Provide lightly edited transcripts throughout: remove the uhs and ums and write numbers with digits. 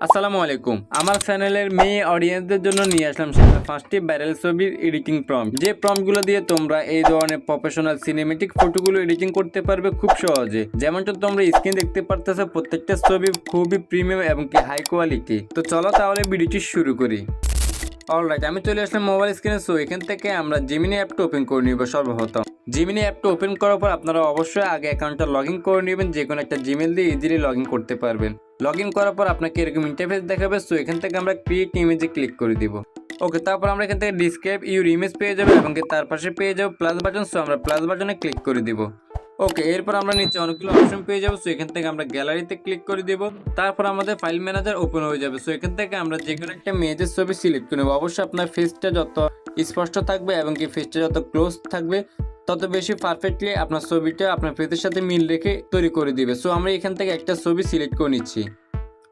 আসসালামু আলাইকুম। আমার চ্যানেলের মেয়ে অডিয়েন্সদের জন্য নিয়ে আসলাম সেটা 5টি ভাইরাল ছবির এডিটিং প্রম্পট। যে প্রম্পটগুলো দিয়ে তোমরা এই ধরনের প্রফেশনাল সিনেমেটিক ফটোগুলো এডিটিং করতে পারবে খুব সহজে। যেমনটা তোমরা স্ক্রিন দেখতে পারতেছো, প্রত্যেকটা ছবি খুবই প্রিমিয়াম এবং কি হাই কোয়ালিটি। তো চলো তাহলে ভিডিওটি শুরু করি। অলরাইট, আমি চলে আসলাম মোবাইল স্ক্রিনে। সো এখান থেকে আমরা জিমিনি অ্যাপটা ওপেন করে নিব। সর্বপ্রথম জিমিনি অ্যাপটা ওপেন করার পর আপনারা অবশ্যই আগে অ্যাকাউন্টটা লগ ইন করে নেবেন। যে কোনো একটা জিমেল দিয়ে ইজিলি লগ ইন করতে পারবেন। লগ ইন করার পর আপনাকে এরকম ইন্টারফেস দেখাবে। সো এখান থেকে আমরা ক্রিয়েট ইমেজে ক্লিক করে দিব। ওকে, তারপর আমরা এখান থেকে ডিসক্রাইব ইউর ইমেজ পেয়ে যাবো এবং তার পাশে পেয়ে যাবো প্লাস বাটন। সো আমরা প্লাস বাটনে ক্লিক করে দিব। ওকে, এরপর আমরা নিচে অনেকগুলো অপশন পেয়ে যাবো। সো এখান থেকে আমরা গ্যালারিতে ক্লিক করে দেব। তারপর আমাদের ফাইল ম্যানেজার ওপেন হয়ে যাবে। সো এখান থেকে আমরা যে কোনো একটা মেয়েদের ছবি সিলেক্ট করে নেবো। অবশ্যই আপনার ফেসটা যত স্পষ্ট থাকবে এবং কি ফেসটা যত ক্লোজ থাকবে তত বেশি পারফেক্টলি আপনার ছবিটা আপনার ফেসের সাথে মিল রেখে তৈরি করে দিবে। সো আমরা এখান থেকে একটা ছবি সিলেক্ট করে নিচ্ছি।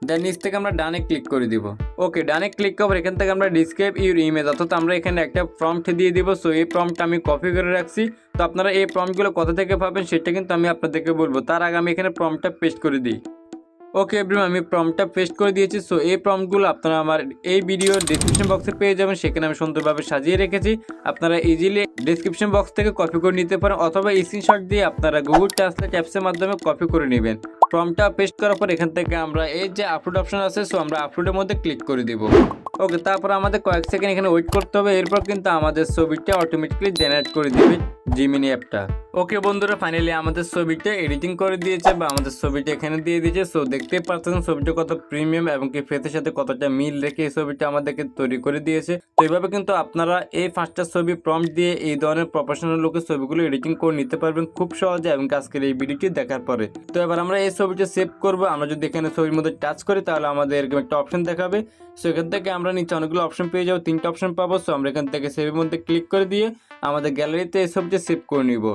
দেন নিচ থেকে আমরা ডানে ক্লিক করে দিব। ওকে, ডানে ক্লিক করার এখান থেকে আমরা ডিসক্রাইব ইউর ইমেজ, অর্থাৎ আমরা এখানে একটা প্রম্পট দিয়ে দিব। সো এই প্রম্পটটা আমি কপি করে রাখছি। তো আপনারা এই প্রম্পটগুলো কোথা থেকে পাবেন সেটা কিন্তু আমি আপনাদেরকে বলবো। তার আগে আমি এখানে প্রম্পটটা পেস্ট করে দিই। ওকে এভরিওয়ান, আমি প্রম্পটটা পেস্ট করে দিয়েছি। সো এই প্রম্পটগুলো আপনারা আমার এই ভিডিওর ডেসক্রিপশন বক্সে পেয়ে যাবেন। সেখানে আমি সুন্দরভাবে সাজিয়ে রেখেছি। আপনারা ইজিলি ডেসক্রিপশন বক্স থেকে কপি করে নিতে পারেন, অথবা স্ক্রিনশট দিয়ে আপনারা গুগল ট্রান্সলেট অ্যাপসের মাধ্যমে কপি করে নেবেন। প্রম্পটটা পেস্ট করার পর এখান থেকে আমরা এই যে আপলোড অপশন আছে, সো আমরা আপলোডের মধ্যে ক্লিক করে দিব। ওকে, তারপর আমাদের কয়েক সেকেন্ড এখানে ওয়েট করতে হবে। এরপর কিন্তু আমাদের ছবিটা অটোমেটিক্যালি জেনারেট করে দিবে জিমিনি অ্যাপটা। ওকে বন্ধুরা, ফাইনালি আমাদের ছবিটা এডিটিং করে দিয়েছে বা আমাদের ছবিটা এখানে দিয়ে দিয়েছে। সো দেখতেই পাচ্ছেন ছবিটা কত প্রিমিয়াম এবং কি ফেসের সাথে কতটা মিল রেখে এই ছবিটা আমাদেরকে তৈরি করে দিয়েছে। তো এইভাবে কিন্তু আপনারা এই 5টা ছবি প্রম্পট দিয়ে এই ধরনের প্রফেশনাল লোকের ছবিগুলো এডিটিং করে নিতে পারবেন খুব সহজে এবং আজকের এই ভিডিওটি দেখার পরে। তো এবার আমরা এই ছবিটা সেভ করব। আমরা যদি এখানে ছবির মধ্যে টাচ করি তাহলে আমাদের এরকম একটা অপশন দেখাবে। সো এখান থেকে আমরা নিচে অনেকগুলো অপশন পেয়ে যাবো, 3টা অপশন পাবো। সো আমরা এখান থেকে সেভের মধ্যে ক্লিক করে দিয়ে আমাদের গ্যালারিতে এই ছবিটা সেভ করে নিব।